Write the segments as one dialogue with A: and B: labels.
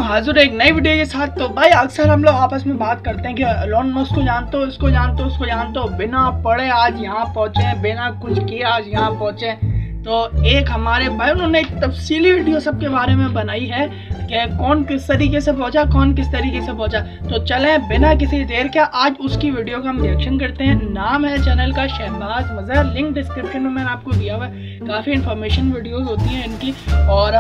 A: हाजिर एक नई वीडियो के साथ। तो भाई अक्सर हम लोग आपस में बात करते हैं कि एलोन मस्क को जानते हो, इसको जानते हो, उसको जानते हो, बिना पढ़े आज यहाँ पहुँचे, बिना कुछ किए आज यहाँ पहुँचे। तो एक हमारे भाई उन्होंने एक तफसीली वीडियो सबके बारे में बनाई है कि कौन किस तरीके से पहुंचा, कौन किस तरीके से पहुंचा। तो चलें बिना किसी देर के आज उसकी वीडियो का हम रिएक्शन करते हैं। नाम है चैनल का शहबाज मज़हर, लिंक डिस्क्रिप्शन में मैंने आपको दिया हुआ है। काफ़ी इन्फॉर्मेशन वीडियोस होती हैं इनकी, और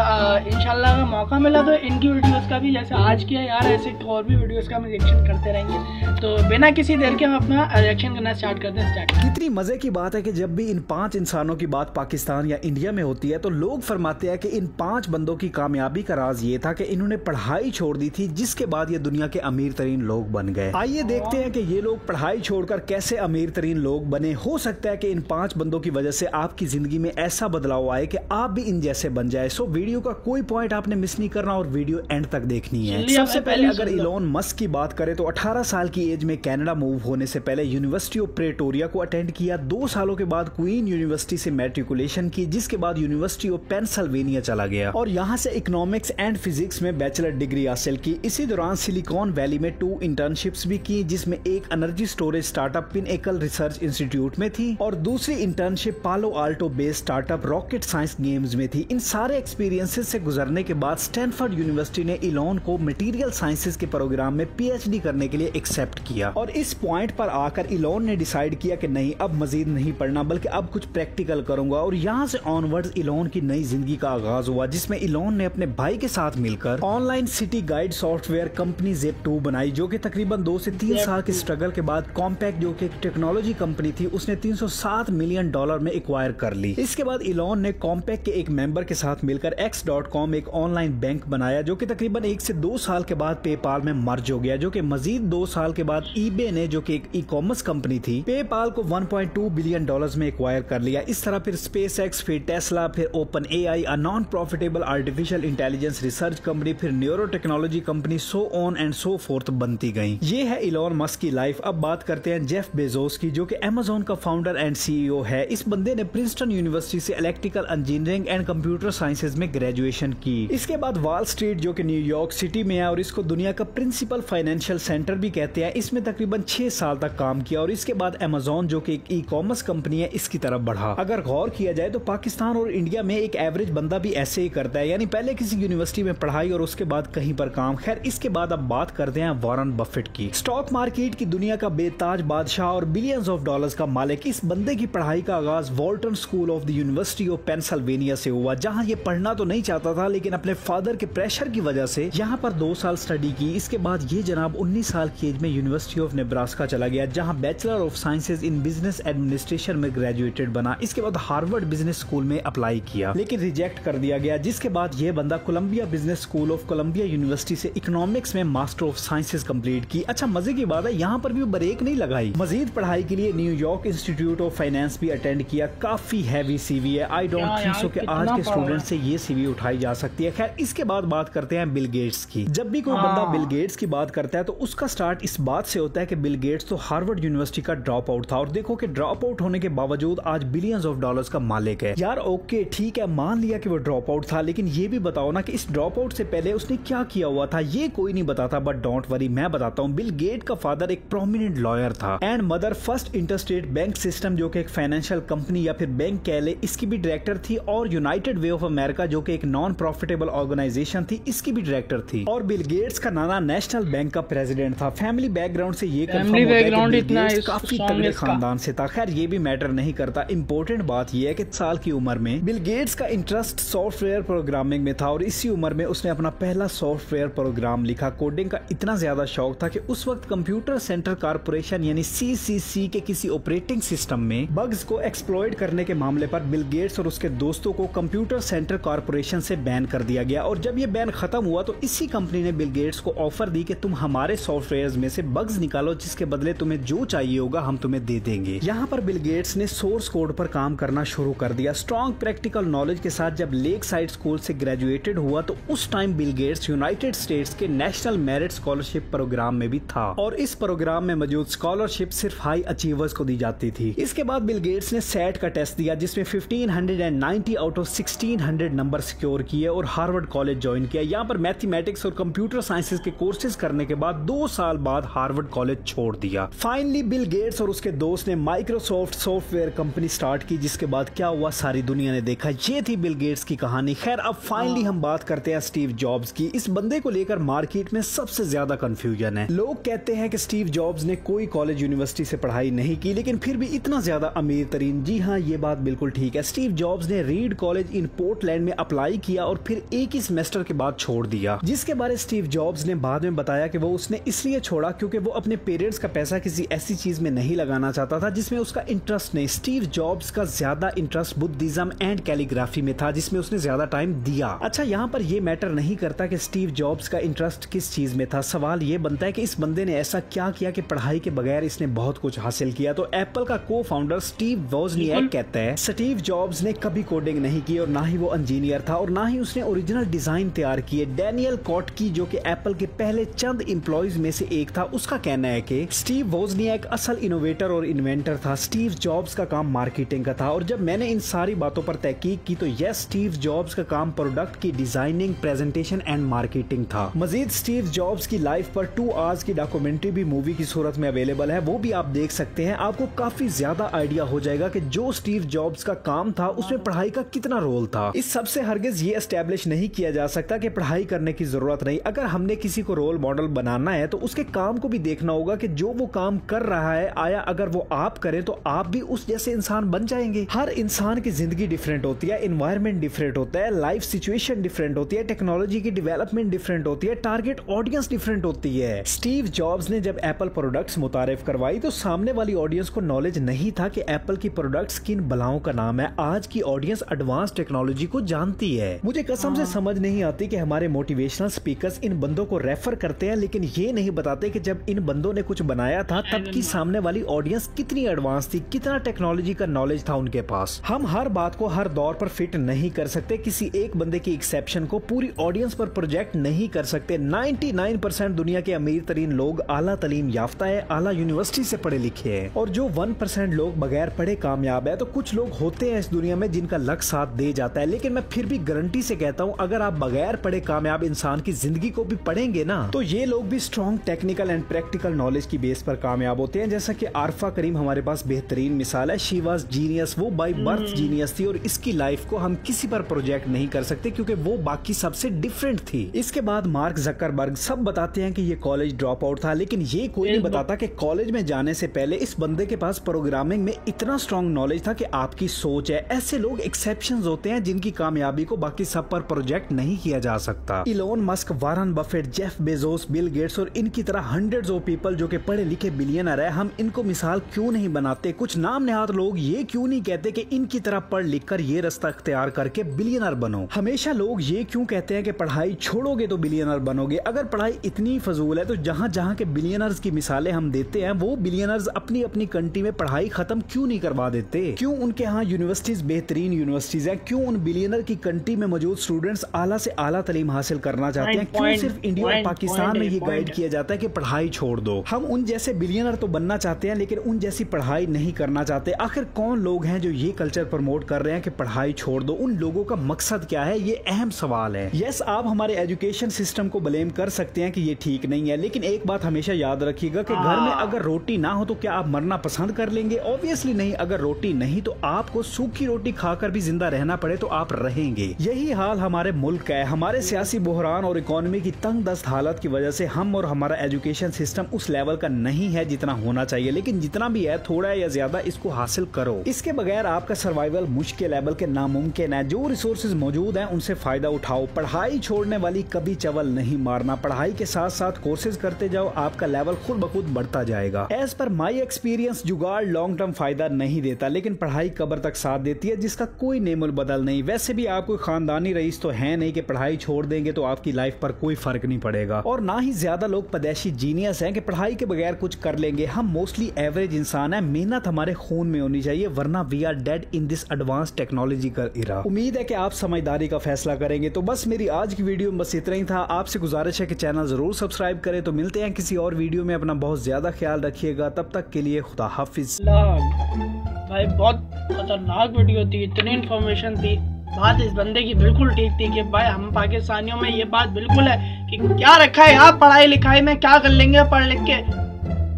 A: इंशाल्लाह अगर मौका मिला तो इनकी वीडियोस का भी जैसे आज किया यार, ऐसे और भी वीडियोस का हम रिएक्शन करते रहेंगे। तो बिना किसी देर के हम अपना रिएक्शन करना स्टार्ट करते हैं।
B: कितनी मजे की बात है कि जब भी इन 5 इंसानों की बात पाकिस्तान या इंडिया में होती है तो लोग फरमाते हैं कि इन 5 बंदों की कामयाबी का राज ये था कि इन्होंने पढ़ाई छोड़ दी थी, जिसके बाद ये दुनिया के अमीर तरीन लोग बन गए। आइए देखते हैं कि ये लोग पढ़ाई छोड़कर कैसे अमीर तरीन लोग बने। हो सकता है कि इन 5 बंदों की वजह से आपकी जिंदगी में ऐसा बदलाव आए कि आप भी इन जैसे बन जाए। सो वीडियो का कोई पॉइंट आपने मिस नहीं करना और वीडियो एंड तक देखनी है। सबसे पहले अगर इलॉन मस्क की बात करें तो 18 साल की एज में कनाडा मूव होने से पहले यूनिवर्सिटी ऑफ प्रेटोरिया को अटेंड किया। 2 सालों के बाद क्वीन यूनिवर्सिटी से मैट्रिकुलेशन की, जिसके बाद यूनिवर्सिटी ऑफ पेंसिल्वेनिया चला गया और यहाँ से इकोनॉमिक्स एंड फिजिक्स में बैचलर डिग्री हासिल की। इसी दौरान सिलिकॉन वैली में 2 इंटर्नशिप्स भी की, जिसमें एक energy storage startup pinnacle research institute में थी और दूसरी internship Palo Alto based startup rocket science games में थी। इन सारे एक्सपीरियंसेस से गुजरने के बाद स्टैनफोर्ड यूनिवर्सिटी ने इलॉन को मटेरियल साइंसेज के प्रोग्राम में पीएचडी करने के लिए एक्सेप्ट किया और इस पॉइंट पर आकर इलॉन ने डिसाइड किया कि नहीं, अब मजीद नहीं पढ़ना बल्कि अब कुछ प्रैक्टिकल करूंगा। और यहाँ से ऑनवर्ड्स इलॉन की नई जिंदगी का आगाज हुआ, जिसमें इलॉन ने अपने भाई के साथ मिलकर online city guide software company Zep2 बनाई, जो कि तकरीबन 2 से 3 साल के स्ट्रगल के बाद कॉम्पैक्ट, जो कि एक टेक्नोलॉजी कंपनी थी, उसने $307 मिलियन में एक्वायर कर ली। इसके बाद इलॉन ने कॉम्पैक्ट के एक मेंबर के साथ मिलकर X.com एक ऑनलाइन बैंक बनाया, जो कि तकरीबन 1 से 2 साल के बाद पेपाल में मर्ज हो गया, जो कि मजीद 2 साल के बाद eBay ने, जो कि एक ई कॉमर्स कंपनी थी, पेपाल को $1.2 बिलियन में एक्वायर कर लिया। इस तरह फिर SpaceX, फिर टेस्ला, फिर OpenAI, non profitable artificial intelligence research company, फिर neuro technology company, so on and so forth बनती गई। ये है इलॉन मस्क की लाइफ। अब बात करते हैं जेफ बेजोस की, जो कि अमेज़न का फाउंडर एंड CEO है। इस बंदे ने प्रिंसटन यूनिवर्सिटी से electrical engineering and computer sciences में ग्रेजुएशन की। इसके बाद वॉल स्ट्रीट, जो कि न्यूयॉर्क सिटी में है और इसको दुनिया का प्रिंसिपल फाइनेंशियल सेंटर भी कहते हैं, इसमें तकरीबन 6 साल तक काम किया और इसके बाद अमेज़न, जो कि एक ई कॉमर्स कंपनी है, इसकी तरफ बढ़ा। अगर गौर किया जाए तो पाकिस्तान और इंडिया में एक एवरेज बंदा भी ऐसे ही करता है, यानी पहले किसी यूनिवर्सिटी में पढ़ाई और उसके बाद कहीं पर काम। खैर, इसके बाद अब बात करते हैं वॉरेन बफेट की। स्टॉक मार्केट की दुनिया का बेताज बादशाह और बिलियंस ऑफ डॉलर्स का मालिक, इस बंदे की पढ़ाई का आगाज वॉल्टन school of the university of Pennsylvania से हुआ, जहां ये पढ़ना तो नहीं चाहता था, लेकिन अपने फादर के प्रेशर की वजह से यहाँ पर 2 साल स्टडी की। इसके बाद ये जनाब 19 साल की एज में यूनिवर्सिटी ऑफ नेब्रास्का चला गया, जहाँ bachelor of sciences in business administration में ग्रेजुएटेड बना। इसके बाद हार्वर्ड बिजनेस स्कूल में अप्लाई किया, लेकिन रिजेक्ट कर दिया गया, जिसके बाद ये बंदा Columbia business school of Columbia university से इकोनॉमिक्स में मास्टर ऑफ साइंसेज कंप्लीट की। अच्छा, मजे की बात है, यहाँ पर भी ब्रेक नहीं लगाई, मजीद पढ़ाई के लिए न्यूयॉर्क इंस्टीट्यूट ऑफ फाइनेंस भी अटेंड किया। काफी हैवी सीवी है, आई डोंट थिंक सो कि आज के स्टूडेंट से ये सीवी उठाई जा सकती है। खैर, इसके बाद बात करते हैं बिल गेट्स की। जब भी कोई बंदा बिल गेट्स की बात करता है तो उसका स्टार्ट इस बात से होता है कि बिल गेट्स तो हार्वर्ड यूनिवर्सिटी का ड्रॉप आउट था और देखो कि ड्रॉप आउट होने के बावजूद आज बिलियंस ऑफ डॉलर्स का मालिक है। यार ओके ठीक है, मान लिया कि वो ड्रॉप आउट था, लेकिन ये भी बताओ ना कि इस ड्रॉप आउट से पहले उसने क्या किया हुआ था। ये कोई नहीं बताता, बट डोंट वरी, मैं बताता हूँ। बिल गेट का फादर एक प्रोमिनेंट लॉयर था and mother first interstate bank system, जो कि एक फाइनेंशियल कंपनी या फिर बैंक कह ले, इसकी भी डायरेक्टर थी, और यूनाइटेड वे ऑफ अमेरिका, जो कि एक नॉन प्रॉफिटेबल ऑर्गेनाइजेशन थी, इसकी भी डायरेक्टर थी। और बिल गेट्स का नाना नेशनल बैंक का प्रेसिडेंट था। फैमिली बैकग्राउंड से ये कंफर्म होता है कि बिल गेट्स काफी तगड़े खानदान से था। खैर, ये भी मैटर नहीं करता, इंपॉर्टेंट बात यह है कि साल की उम्र में बिल गेट्स का इंटरेस्ट सॉफ्टवेयर प्रोग्रामिंग में था और इसी उम्र में उसने अपना पहला सॉफ्टवेयर प्रोग्राम लिखा। कोडिंग का इतना ज्यादा शौक था कि उस वक्त कंप्यूटर सेंटर कॉर्पोरेशन यानी CCC के किसी ऑपरेटिंग सिस्टम में बग्स को एक्सप्लॉइट करने के मामले पर बिल गेट्स और उसके दोस्तों को कंप्यूटर सेंटर कॉर्पोरेशन से बैन कर दिया गया। और जब ये बैन खत्म हुआ तो इसी कंपनी ने बिल गेट्स को ऑफर दी कि तुम हमारे सॉफ्टवेयर में से बग्स निकालो, जिसके बदले तुम्हें जो चाहिए होगा हम तुम्हें दे देंगे। यहाँ पर बिल गेट्स ने सोर्स कोड पर काम करना शुरू कर दिया। स्ट्रॉन्ग प्रैक्टिकल नॉलेज के साथ जब लेक साइड स्कूल से ग्रेजुएटेड हुआ तो उस उस time Bill Gates United states के नेशनल मेरिट स्कॉलरशिप प्रोग्राम में भी था और इस प्रोग्राम में मौजूद स्कॉलरशिप सिर्फ हाई अचीवर्स को दी जाती थी। इसके बाद बिल गेट्स ने सेट का टेस्ट दिया जिसमें 1590 आउट ऑफ 1600 नंबर सिक्योर किए और हार्वर्ड कॉलेज ज्वाइन किया। यहाँ पर मैथमेटिक्स और कंप्यूटर साइंसेज के कोर्सेज करने के बाद 2 साल बाद हार्वर्ड कॉलेज छोड़ दिया। फाइनली बिल गेट्स और उसके दोस्त ने माइक्रोसॉफ्ट सॉफ्टवेयर कंपनी स्टार्ट की, जिसके बाद क्या हुआ सारी दुनिया ने देखा। ये थी बिल गेट्स की कहानी। खैर अब फाइनली हम बात करते हैं स्टीव जॉब्स की। इस बंदे को लेकर मार्केट में सबसे ज्यादा कंफ्यूजन है। लोग कहते हैं कि स्टीव जॉब्स ने कोई कॉलेज यूनिवर्सिटी से पढ़ाई नहीं की लेकिन फिर भी इतना ज्यादा अमीर तरीन। जी हाँ, ये बात बिल्कुल ठीक है। स्टीव जॉब्स ने रीड कॉलेज इन पोर्टलैंड में अप्लाई किया और फिर एक ही सेमेस्टर के बाद छोड़ दिया, जिसके बारे स्टीव जॉब्स ने बाद में बताया कि वो उसने इसलिए छोड़ा क्योंकि वो अपने पेरेंट्स का पैसा किसी ऐसी चीज में नहीं लगाना चाहता था जिसमें उसका इंटरेस्ट नहीं। स्टीव जॉब्स का ज्यादा इंटरेस्ट बुद्धिज्म एंड कैलीग्राफी में था जिसमें उसने ज्यादा टाइम दिया। अच्छा, यहाँ पर ये मैटर नहीं करता कि स्टीव जॉब्स का इंटरेस्ट किस चीज में था। सवाल ये बनता है कि इस बंदे ने ऐसा क्या किया कि पढ़ाई के बगैर इसने बहुत कुछ हासिल किया। तो एप्पल का को फाउंडर स्टीव वोजनियाक कहता है स्टीव जॉब्स ने कभी कोडिंग नहीं की और ना ही वो इंजीनियर था और ना ही उसने ओरिजिनल डिजाइन तैयार किए। डैनियल कॉटकी जो कि एप्पल के पहले चंद एम्प्लॉइज में से एक था, उसका कहना है कि स्टीव वोजनियाक असल इनोवेटर और इन्वेंटर था। स्टीव जॉब्स का काम मार्केटिंग का था और जब मैंने इन सारी बातों पर तहकीक की तो यस, स्टीव जॉब्स का काम प्रोडक्ट की डिजाइनिंग, प्रेजेंटेशन एंड मार्केटिंग था। मजीद स्टीव जॉब्स की लाइफ पर 2 आवर्स की डॉक्यूमेंट्री भी मूवी की सूरत में अवेलेबल है, वो भी आप देख सकते हैं। आपको काफी ज्यादा आइडिया हो जाएगा कि जो स्टीव जॉब्स का काम था उसमें पढ़ाई का कितना रोल था। इस सबसे हरगिज ये एस्टेब्लिश नहीं किया जा सकता कि पढ़ाई करने की जरूरत नहीं। अगर हमने किसी को रोल मॉडल बनाना है तो उसके काम को भी देखना होगा कि जो वो काम कर रहा है, आया अगर वो आप करें तो आप भी उस जैसे इंसान बन जाएंगे। हर इंसान की जिंदगी डिफरेंट होती है, एनवायरनमेंट डिफरेंट होता है, लाइफ सिचुएशन डिफरेंट होती है, टेक्नोलॉजी की डेवलपमेंट डिफरेंट होती है, टारगेट ऑडियंस डिफरेंट होती है। स्टीव जॉब्स ने जब एप्पल प्रोडक्ट्स मुतारिफ करवाई तो सामने वाली ऑडियंस को नॉलेज नहीं था कि एप्पल की प्रोडक्ट्स किन बलाओं का नाम है। आज की ऑडियंस एडवांस टेक्नोलॉजी को जानती है। मुझे कसम से समझ नहीं आती कि हमारे मोटिवेशनल स्पीकर्स इन बंदों को रेफर करते हैं लेकिन ये नहीं बताते कि जब इन बंदों ने कुछ बनाया था तब की सामने वाली ऑडियंस कितनी एडवांस थी, कितना टेक्नोलॉजी का नॉलेज था उनके पास। हम हर बात को हर दौर पर फिट नहीं कर सकते। किसी एक बंदे की एक्सेप्शन को पूरी ऑडियंस पर प्रोजेक्ट नहीं कर सकते। 99% दुनिया के अमीर तरीन लोग आला तालीम याफ्ता है, आला यूनिवर्सिटी से पढ़े लिखे हैं और जो 1% लोग बगैर पढ़े कामयाब है। तो कुछ लोग होते हैं इस दुनिया में जिनका लक साथ दे जाता है, लेकिन मैं फिर भी गारंटी से कहता हूँ अगर आप बगैर पढ़े कामयाब इंसान की जिंदगी को भी पढ़ेंगे ना तो ये लोग भी strong technical and practical knowledge की बेस पर कामयाब होते हैं। जैसा कि आरफा करीम हमारे पास बेहतरीन मिसाल है। शी वाज जीनियस, वो बाय बर्थ जीनियस थी और इसकी लाइफ को हम किसी पर प्रोजेक्ट नहीं कर सकते क्योंकि वो बाकी सबसे डिफरेंट थी। इसके बाद मार्क जकरबर्ग सब बताते हैं कि ये कॉलेज ड्रॉप आउट था, लेकिन ये कोई नहीं बताता कि कॉलेज में जाने से पहले इस बंदे के पास प्रोग्रामिंग में इतना स्ट्रॉन्ग नॉलेज था कि आपकी सोच है। ऐसे लोग एक्सेप्शंस होते हैं जिनकी कामयाबी को बाकी सब पर प्रोजेक्ट नहीं किया जा सकता। Elon Musk, Warren Buffett, Jeff Bezos, Bill Gates और इनकी तरह हंड्रेड्स ऑफ पीपल जो कि पढ़े लिखे बिलियनर है, हम इनको मिसाल क्यों नहीं बनाते? कुछ नाम नेहात लोग ये क्यों नहीं कहते कि इनकी तरह पढ़ लिख कर ये रास्ता अख्तियार करके बिलियनर बनो? हमेशा लोग ये क्यों कहते हैं कि पढ़ाई छोड़ोगे तो बिलियनर बनोगे? अगर पढ़ाई इतनी फजूल है तो जहाँ जहाँ के बिलियनर्स की मिसालें हम देते हैं वो बिलियनर्स अपनी अपनी कंट्री में पढ़ाई खत्म क्यों नहीं करवा देते? क्यों उनके यहाँ यूनिवर्सिटीज बेहतरीन यूनिवर्सिटीज है? क्यों उन बिलियनर की कंट्री में मौजूद स्टूडेंट्स आला से आला तालीम हासिल करना चाहते हैं? क्यों सिर्फ इंडिया और पाकिस्तान में ये गाइड किया जाता है कि पढ़ाई छोड़ दो? हम उन जैसे बिलियनर तो बनना चाहते हैं लेकिन उन जैसी पढ़ाई नहीं करना चाहते। आखिर कौन लोग हैं जो ये कल्चर प्रमोट कर रहे हैं कि पढ़ाई छोड़ दो? उन लोगों का मकसद क्या है? ये अहम सवाल है। यस, आप हमारे एजुकेशन सिस्टम को ब्लेम कर सकते हैं कि ये ठीक नहीं है, लेकिन एक बात हमेशा याद रखिएगा कि घर में अगर रोटी ना हो तो क्या आप मरना पसंद कर लेंगे? ऑब्वियसली नहीं। अगर रोटी नहीं तो आपको सूखी रोटी खाकर भी जिंदा रहना पड़े तो आप रहेंगे। यही हाल हमारे मुल्क का है। हमारे सियासी बहरान और इकोनॉमी की तंग दस्त हालत की वजह से हम और हमारा एजुकेशन सिस्टम उस लेवल का नहीं है जितना होना चाहिए, लेकिन जितना भी है थोड़ा या ज्यादा इसको हासिल करो। इसके बगैर आपका सर्वाइवल मुश्किल लेवल के नामुमकिन है। जो रिसोर्सेज मौजूद हैं उनसे फायदा उठाओ। पढ़ाई छोड़ने वाली कभी चवल नहीं मारना। पढ़ाई के साथ साथ कोर्सेज करते जाओ, आपका लेवल खुद ब खुद बढ़ता जाएगा। एज पर माई एक्सपीरियंस जुगाड़ लॉन्ग टर्म फायदा नहीं देता, लेकिन पढ़ाई कब्र तक साथ देती है जिसका कोई नेमुल बदल नहीं। वैसे भी आप कोई खानदानी रईस तो है नहीं कि पढ़ाई छोड़ देंगे तो आपकी लाइफ पर कोई फर्क नहीं पड़ेगा, और ना ही ज्यादा लोग पैदाइशी जीनियस हैं कि पढ़ाई के बगैर कुछ कर लेंगे। हम मोस्टली एवरेज इंसान है। मेहनत हमारे खून में होनी चाहिए वरना we are dead in this advance technological era. उम्मीद है कि आप समझदारी का फैसला करेंगे। तो बस मेरी मेरी आज की वीडियो में बस इतना ही था। आपसे गुजारिश है कि चैनल जरूर सब्सक्राइब करें। तो मिलते हैं किसी और वीडियो में। अपना बहुत ज्यादा ख्याल रखिएगा। तब तक के लिए खुदा हाफिज।
A: भाई बहुत खतरनाक वीडियो थी, इतनी इन्फॉर्मेशन थी। बात इस बंदे की बिल्कुल ठीक थी कि भाई हम पाकिस्तानियों में ये बात बिल्कुल है कि क्या रखा है यार, पढ़ाई लिखाई में क्या कर लेंगे पढ़ लिख के,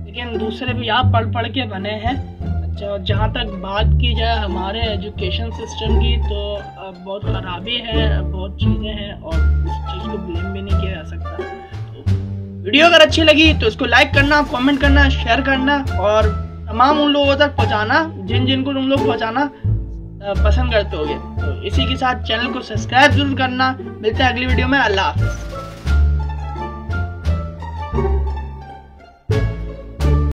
A: लेकिन दूसरे भी आप पढ़ के बने हैं। अच्छा, जहाँ तक बात की जाए हमारे एजुकेशन सिस्टम की, तो बहुत ख़राबी है, बहुत चीज़ें हैं और इस चीज़ को ब्लेम भी नहीं किया जा सकता। तो वीडियो अगर अच्छी लगी तो इसको लाइक करना, कमेंट करना, शेयर करना और तमाम उन लोगों तक पहुँचाना जिनको तुम लोग पहुँचाना पसंद करते होगे। तो इसी के साथ चैनल को सब्सक्राइब जरूर करना। मिलते हैं अगली वीडियो में। अल्लाह हाफ़िज़।